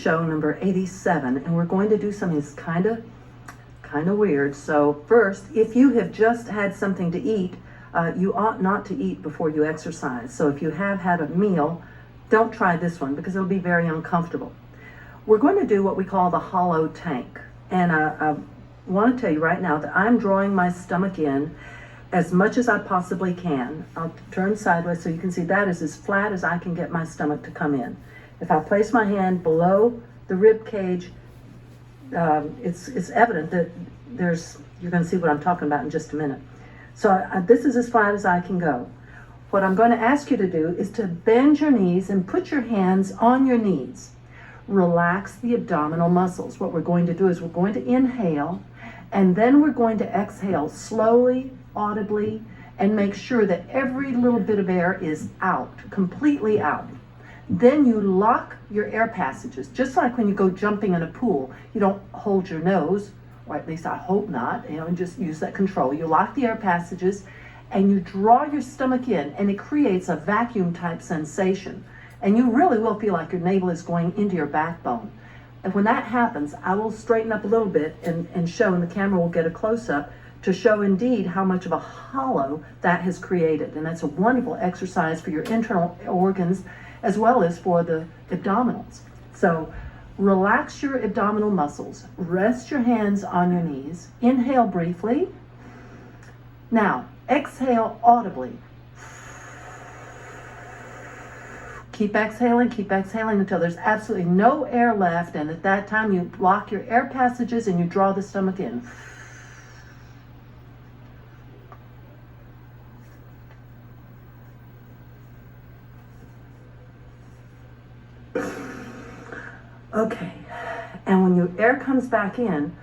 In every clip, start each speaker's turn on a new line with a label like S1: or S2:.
S1: show number 87, and we're going to do something that's kind of weird. So first, if you have just had something to eat, you ought not to eat before you exercise. So if you have had a meal, don't try this one because it'll be very uncomfortable. We're going to do what we call the hollow tank. And I want to tell you right now that I'm drawing my stomach in as much as I possibly can. I'll turn sideways so you can see that is as flat as I can get my stomach to come in. If I place my hand below the rib cage, it's evident that you're going to see what I'm talking about in just a minute. So this is as flat as I can go. What I'm going to ask you to do is to bend your knees and put your hands on your knees. Relax the abdominal muscles. What we're going to do is we're going to inhale, and then we're going to exhale slowly, audibly, and make sure that every little bit of air is out, completely out. Then you lock your air passages, just like when you go jumping in a pool. You don't hold your nose, or at least I hope not, and just use that control. You lock the air passages and you draw your stomach in, and it creates a vacuum type sensation. And you really will feel like your navel is going into your backbone. And when that happens, I will straighten up a little bit and show, and the camera will get a close-up to show indeed how much of a hollow that has created. And that's a wonderful exercise for your internal organs as well as for the abdominals. So relax your abdominal muscles. Rest your hands on your knees. Inhale briefly. Now, exhale audibly. Keep exhaling until there's absolutely no air left, and at that time you block your air passages and you draw the stomach in. Okay, and when your air comes back in,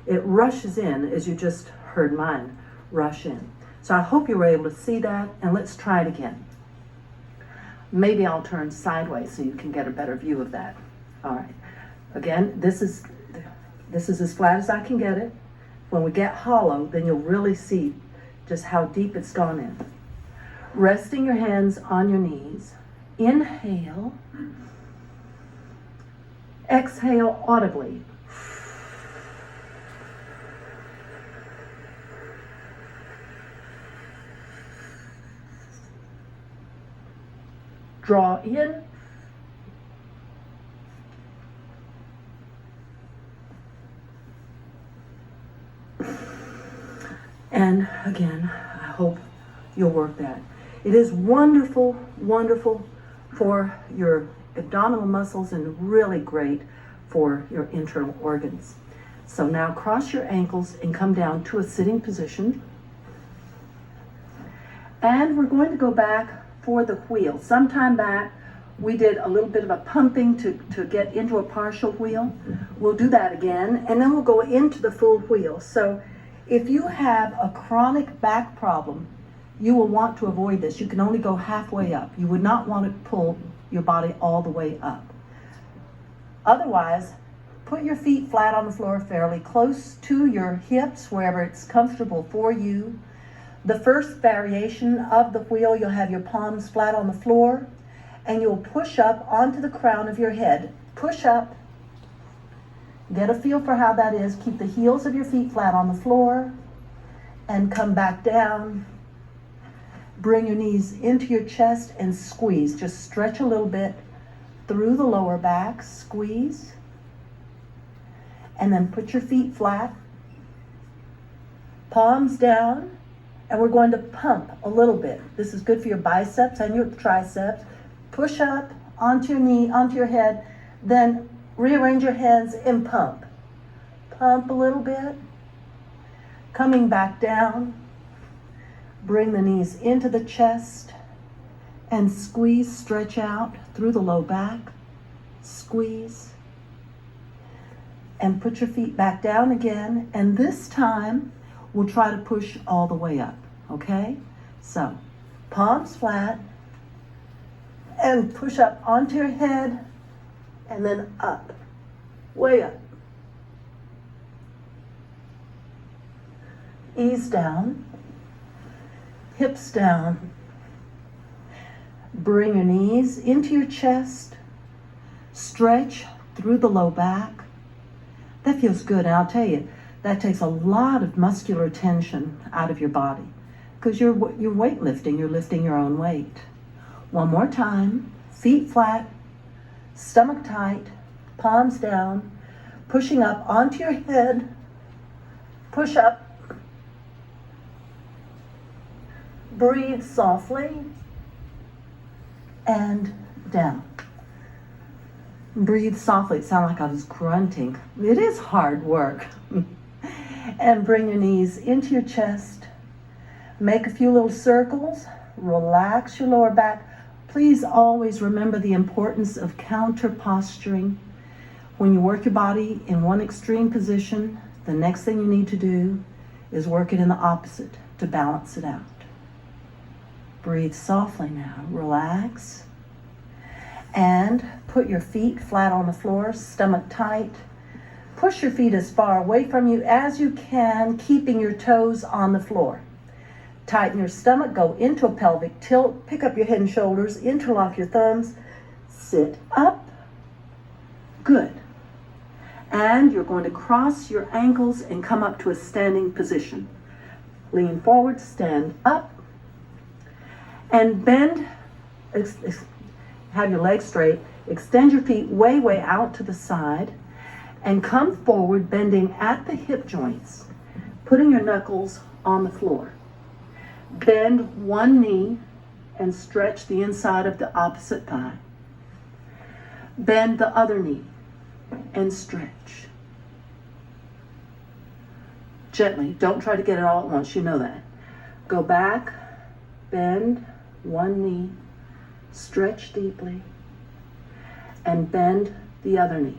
S1: it rushes in as you just heard mine rush in. So I hope you were able to see that, and let's try it again. Maybe I'll turn sideways so you can get a better view of that. All right. Again, this is as flat as I can get it. When we get hollow, then you'll really see just how deep it's gone in. Resting your hands on your knees. Inhale. Exhale audibly. Draw in. And again, I hope you'll work that. It is wonderful, wonderful for your abdominal muscles and really great for your internal organs. So now cross your ankles and come down to a sitting position. And we're going to go back for the wheel. Sometime back, we did a little bit of a pumping to get into a partial wheel. We'll do that again, and then we'll go into the full wheel. So if you have a chronic back problem, you will want to avoid this. You can only go halfway up. You would not want to pull your body all the way up. Otherwise, put your feet flat on the floor, fairly close to your hips, wherever it's comfortable for you. The first variation of the wheel, you'll have your palms flat on the floor, and you'll push up onto the crown of your head. Push up. Get a feel for how that is. Keep the heels of your feet flat on the floor, and come back down. Bring your knees into your chest and squeeze. Just stretch a little bit through the lower back. Squeeze. And then put your feet flat. Palms down. And we're going to pump a little bit. This is good for your biceps and your triceps. Push up onto your knee, onto your head. Then rearrange your hands and pump. Pump a little bit. Coming back down. Bring the knees into the chest and squeeze, stretch out through the low back. Squeeze. And put your feet back down again. And this time, we'll try to push all the way up, okay? So, palms flat, and push up onto your head, and then up, way up. Ease down, hips down. Bring your knees into your chest, stretch through the low back. That feels good, and I'll tell you, that takes a lot of muscular tension out of your body because you're weightlifting, you're lifting your own weight. One more time, feet flat, stomach tight, palms down, pushing up onto your head, push up, breathe softly, and down. Breathe softly. It sounded like I was grunting. It is hard work. And bring your knees into your chest. Make a few little circles. Relax your lower back. Please always remember the importance of counter posturing. When you work your body in one extreme position, the next thing you need to do is work it in the opposite to balance it out. Breathe softly now. Relax. And put your feet flat on the floor, stomach tight. Push your feet as far away from you as you can, keeping your toes on the floor. Tighten your stomach, go into a pelvic tilt, pick up your head and shoulders, interlock your thumbs, sit up. Good. And you're going to cross your ankles and come up to a standing position. Lean forward, stand up, and bend. Have your legs straight, extend your feet way out to the side, and come forward, bending at the hip joints, putting your knuckles on the floor. Bend one knee and stretch the inside of the opposite thigh. Bend the other knee and stretch. Gently, don't try to get it all at once, you know that. Go back, bend one knee, stretch deeply, and bend the other knee.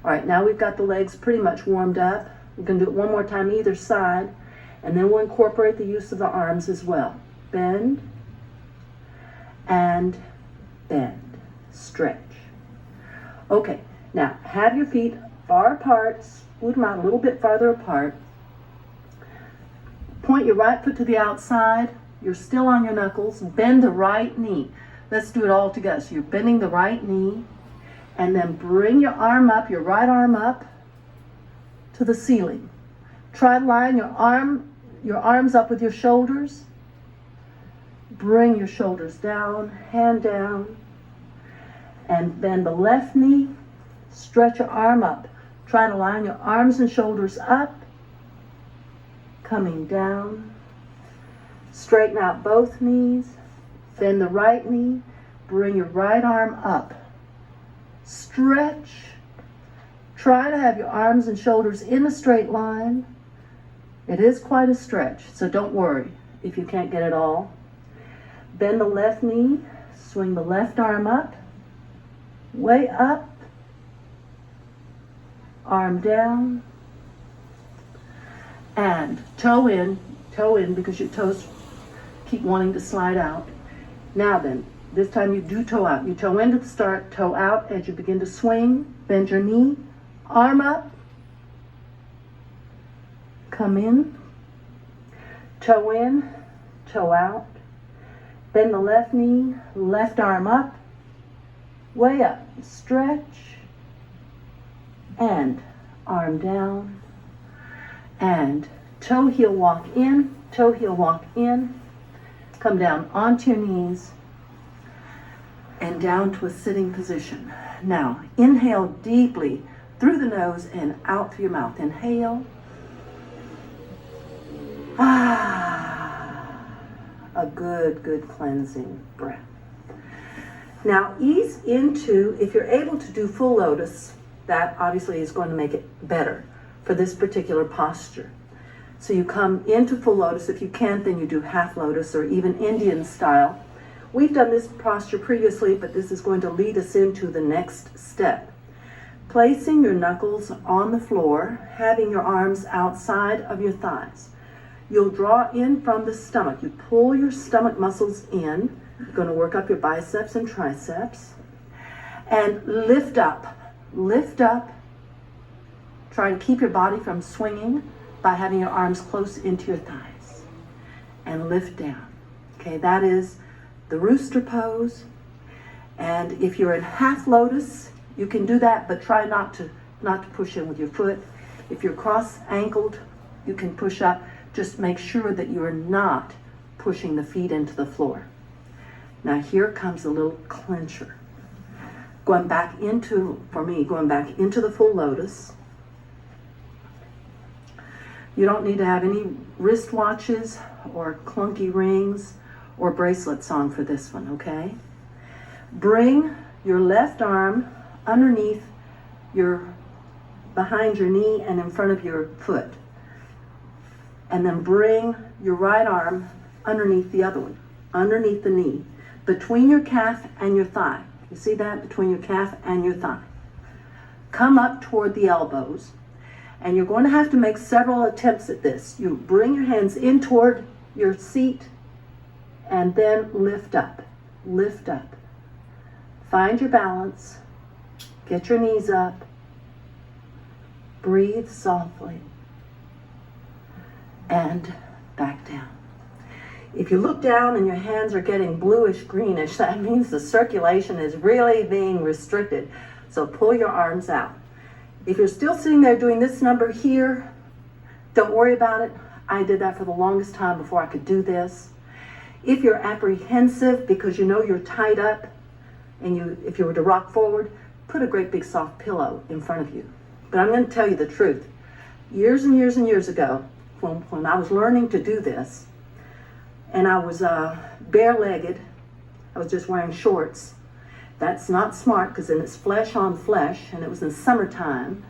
S1: All right, now we've got the legs pretty much warmed up. We're going to do it one more time either side, and then we'll incorporate the use of the arms as well. Bend and bend, stretch. Okay, now have your feet far apart, scoot them out a little bit farther apart. Point your right foot to the outside. You're still on your knuckles. Bend the right knee. Let's do it all together. So you're bending the right knee, and then bring your arm up, your right arm up to the ceiling. Try to line your arms up with your shoulders. Bring your shoulders down, hand down, and bend the left knee. Stretch your arm up. Try to line your arms and shoulders up, coming down. Straighten out both knees. Bend the right knee. Bring your right arm up. Stretch. Try to have your arms and shoulders in a straight line. It is quite a stretch, so don't worry if you can't get it all. Bend the left knee. Swing the left arm up. Way up. Arm down. And toe in because your toes keep wanting to slide out. Now then, this time you do toe out. You toe in to the start, toe out as you begin to swing. Bend your knee, arm up, come in, toe out. Bend the left knee, left arm up, way up, stretch, and arm down, and toe heel walk in, come down onto your knees and down to a sitting position. Now, inhale deeply through the nose and out through your mouth. Inhale. A good cleansing breath. Now, ease into, if you're able to do full lotus, that obviously is going to make it better for this particular posture. So you come into full lotus. If you can't, then you do half lotus or even Indian style. We've done this posture previously, but this is going to lead us into the next step. Placing your knuckles on the floor, having your arms outside of your thighs. You'll draw in from the stomach. You pull your stomach muscles in. You're going to work up your biceps and triceps. And lift up. Lift up. Try to keep your body from swinging by having your arms close into your thighs. And lift down. Okay, that is the rooster pose. And if you're in half lotus, You can do that, but try not to push in with your foot. If you're cross-ankled, you can push up. Just make sure that you are not pushing the feet into the floor. Now here comes a little clincher. Going back into the full lotus. You don't need to have any wristwatches or clunky rings or bracelets on for this one, okay? Bring your left arm underneath behind your knee and in front of your foot. And then bring your right arm underneath the other one, underneath the knee, between your calf and your thigh. You see that? Between your calf and your thigh. Come up toward the elbows. And you're going to have to make several attempts at this. You bring your hands in toward your seat and then lift up. Lift up. Find your balance. Get your knees up. Breathe softly. And back down. If you look down and your hands are getting bluish greenish, that means the circulation is really being restricted. So pull your arms out. If you're still sitting there doing this number here, don't worry about it. I did that for the longest time before I could do this. If you're apprehensive because you know you're tied up, and if you were to rock forward, put a great big soft pillow in front of you. But I'm going to tell you the truth. Years and years and years ago, when I was learning to do this, and I was bare-legged, I was just wearing shorts. That's not smart because then it's flesh on flesh, and it was in summertime,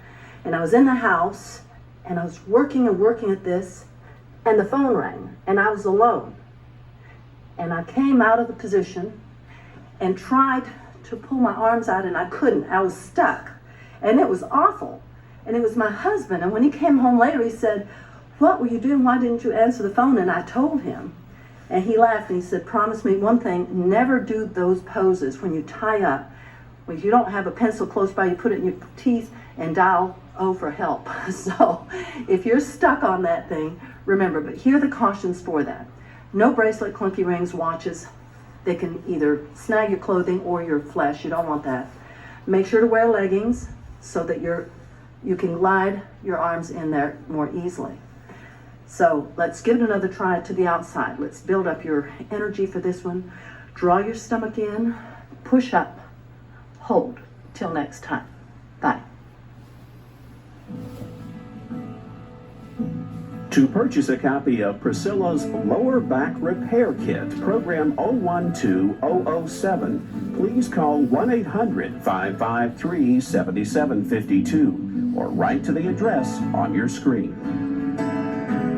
S1: and I was in the house, and I was working at this, and the phone rang, and I was alone. And I came out of the position and tried to pull my arms out, and I couldn't. I was stuck, and it was awful. And it was my husband, and when he came home later, he said, "What were you doing? Why didn't you answer the phone?" And I told him. And he laughed and he said, "Promise me one thing, never do those poses when you tie up. When you don't have a pencil close by, you put it in your teeth and dial O for help." So if you're stuck on that thing, remember, but here are the cautions for that. No bracelet, clunky rings, watches. They can either snag your clothing or your flesh. You don't want that. Make sure to wear leggings so that you can glide your arms in there more easily. So let's give it another try to the outside. Let's build up your energy for this one. Draw your stomach in, push up, hold. Till next time. Bye.
S2: To purchase a copy of Priscilla's Lower Back Repair Kit, Program 012007, please call 1-800-553-7752 or write to the address on your screen.